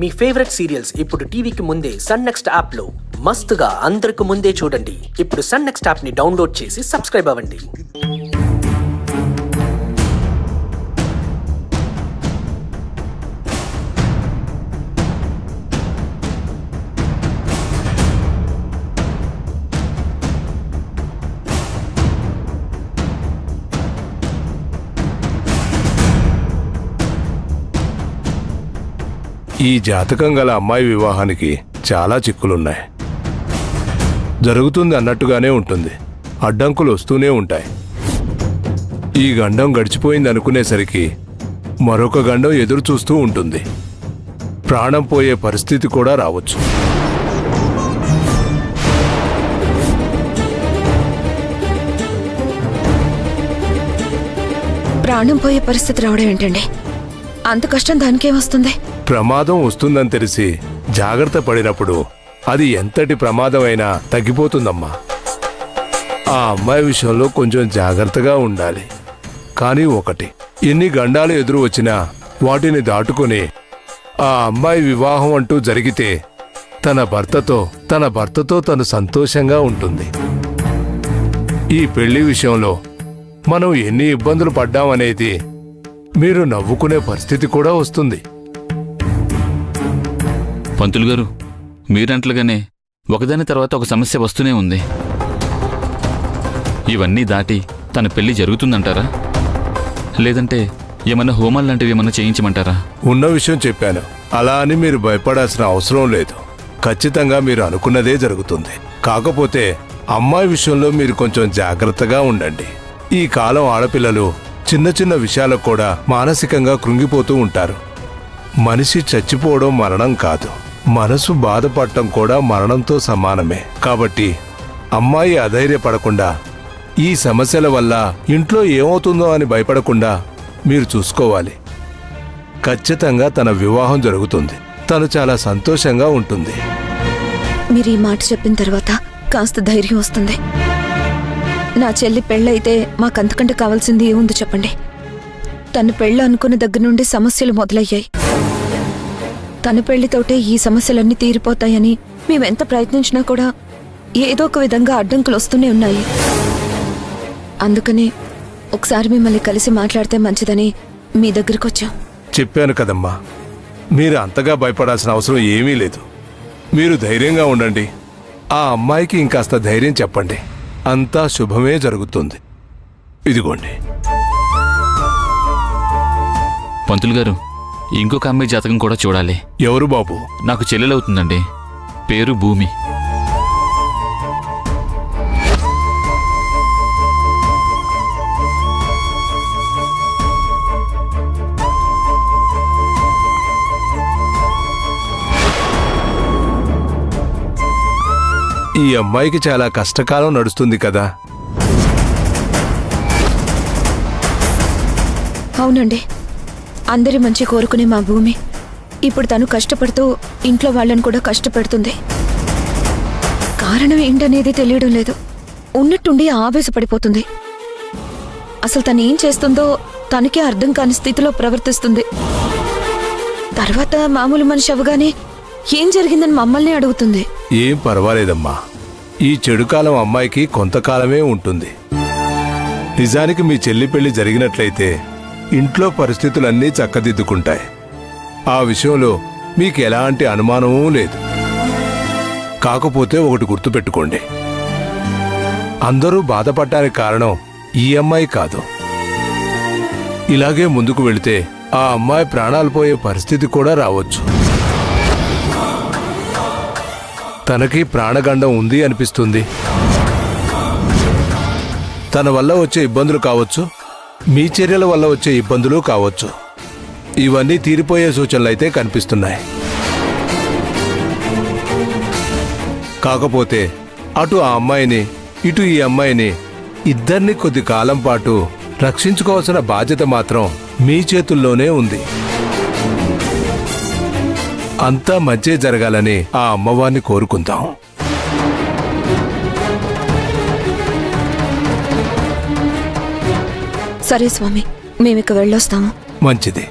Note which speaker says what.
Speaker 1: మీ favourite serials ఇప్పుడు టీవీకి ముందే సన్ నెక్స్ట్ యాప్ లో మస్తుగా అందరికి ముందే చూడండి. ఇప్పుడు సన్ నెక్స్ట్ యాప్ ని డౌన్లోడ్ చేసి సబ్స్క్రైబ్ అవ్వండి.
Speaker 2: ఈ జాతకం గల అమ్మాయి వివాహానికి చాలా చిక్కులున్నాయి. జరుగుతుంది అన్నట్టుగానే ఉంటుంది, అడ్డంకులు వస్తూనే ఉంటాయి. ఈ గండం గడిచిపోయింది అనుకునేసరికి మరొక గండం ఎదురు చూస్తూ ఉంటుంది. ప్రాణం పోయే పరిస్థితి కూడా రావచ్చు.
Speaker 3: ప్రాణం పోయే పరిస్థితి రావడం ఏంటండి? అంత కష్టం దానికేమొస్తుంది?
Speaker 2: ప్రమాదం వస్తుందని తెలిసి జాగ్రత్త పడినప్పుడు అది ఎంతటి ప్రమాదమైనా తగ్గిపోతుందమ్మా. ఆ అమ్మాయి విషయంలో కొంచెం జాగ్రత్తగా ఉండాలి. కానీ ఒకటి, ఎన్ని గండాలు ఎదురు వచ్చినా వాటిని దాటుకుని ఆ అమ్మాయి వివాహం అంటూ జరిగితే తన భర్తతో తను సంతోషంగా ఉంటుంది. ఈ పెళ్లి విషయంలో మనం ఎన్ని ఇబ్బందులు పడ్డామనేది మీరు నవ్వుకునే పరిస్థితి కూడా వస్తుంది.
Speaker 4: పంతులు గారు, మీరంట్లుగానే ఒకదాని తర్వాత ఒక సమస్య వస్తూనే ఉంది. ఇవన్నీ దాటి తన పెళ్లి జరుగుతుందంటారా, లేదంటే ఏమన్నా హోమాలు లాంటివి ఏమన్నా చేయించమంటారా?
Speaker 2: ఉన్న విషయం చెప్పాను, అలా అని మీరు భయపడాల్సిన అవసరం లేదు. ఖచ్చితంగా మీరు అనుకున్నదే జరుగుతుంది. కాకపోతే అమ్మాయి విషయంలో మీరు కొంచెం జాగ్రత్తగా ఉండండి. ఈ కాలం ఆడపిల్లలు చిన్న చిన్న విషయాలకు కూడా మానసికంగా కృంగిపోతూ ఉంటారు. మనిషి చచ్చిపోవడం మరణం కాదు, మనసు బాధపడటం కూడా మరణంతో సమానమే. కాబట్టి అమ్మాయి అధైర్యపడకుండా, ఈ సమస్యల వల్ల ఇంట్లో ఏమవుతుందో అని భయపడకుండా మీరు చూసుకోవాలి. ఖచ్చితంగా తన వివాహం జరుగుతుంది. తను చాలా సంతోషంగా ఉంటుంది.
Speaker 3: మీరు ఈ మాట చెప్పిన తర్వాత కాస్త ధైర్యం వస్తుంది. నా చెల్లి పెళ్ళైతే మాకంతకంటే కావాల్సింది ఏముంది చెప్పండి? తన పెళ్ళి అనుకున్న దగ్గర నుండి సమస్యలు మొదలయ్యాయి. తన పెళ్లితోటే ఈ సమస్యలన్నీ తీరిపోతాయని మేమెంత ప్రయత్నించినా కూడా ఏదో ఒక విధంగా అడ్డంకులు వస్తూనే ఉన్నాయి. అందుకని ఒకసారి మిమ్మల్ని కలిసి మాట్లాడితే మంచిదని మీ దగ్గరకు వచ్చాం.
Speaker 2: చెప్పాను కదమ్మా, మీరు అంతగా భయపడాల్సిన అవసరం ఏమీ లేదు. మీరు ధైర్యంగా ఉండండి. ఆ అమ్మాయికి ఇంకాస్త ధైర్యం చెప్పండి. అంతా శుభమే జరుగుతుంది. ఇదిగోండి.
Speaker 4: పంతులు గారు, ఇంకొక అమ్మాయి జాతకం కూడా చూడాలి.
Speaker 2: ఎవరు బాబు?
Speaker 4: నాకు చెల్లెలవుతుందండి. పేరు భూమి.
Speaker 2: ఈ అమ్మాయికి చాలా కష్టకాలం నడుస్తుంది కదా?
Speaker 3: అవునండి, అందరి మంచి కోరుకునే మా భూమి ఇప్పుడు తను కష్టపడుతూ ఇంట్లో వాళ్ళని కూడా కష్టపెడుతుంది. కారణం ఏంటనేది తెలియడం లేదు. ఉన్నట్టుండి ఆవేశపడిపోతుంది. అసలు తను ఏం చేస్తుందో తనకే అర్థం కాని స్థితిలో ప్రవర్తిస్తుంది. తర్వాత మామూలు మనిషి అవగానే ఏం జరిగిందని మమ్మల్ని అడుగుతుంది.
Speaker 2: ఏం పర్వాలేదమ్మా, ఈ చెడు కాలం అమ్మాయికి కొంతకాలమే ఉంటుంది. నిజానికి మీ చెల్లి పెళ్లి జరిగినట్లయితే ఇంట్లో పరిస్థితులన్నీ చక్కదిద్దుకుంటాయి. ఆ విషయంలో మీకు ఎలాంటి అనుమానమూ లేదు. కాకపోతే ఒకటి గుర్తుపెట్టుకోండి, అందరూ బాధపడటానికి కారణం ఈ అమ్మాయి కాదు. ఇలాగే ముందుకు వెళితే ఆ అమ్మాయి ప్రాణాలు పోయే పరిస్థితి కూడా రావచ్చు. తనకి ప్రాణగండం ఉంది అనిపిస్తుంది. తన వల్ల వచ్చే ఇబ్బందులు కావచ్చు, మీ చర్యల వల్ల వచ్చే ఇబ్బందులు కావచ్చు. ఇవన్నీ తీరిపోయే సూచనలైతే కనిపిస్తున్నాయి. కాకపోతే అటు ఆ అమ్మాయిని ఇటు ఈ అమ్మాయిని ఇద్దరిని కొద్ది కాలం పాటు రక్షించుకోవాల్సిన బాధ్యత మాత్రం మీ చేతుల్లోనే ఉంది. అంతా మంచే జరగాలని ఆ అమ్మవారిని కోరుకుందాం.
Speaker 3: సరే స్వామి, మేమిక వెళ్ళొస్తాము.
Speaker 2: మంచిది.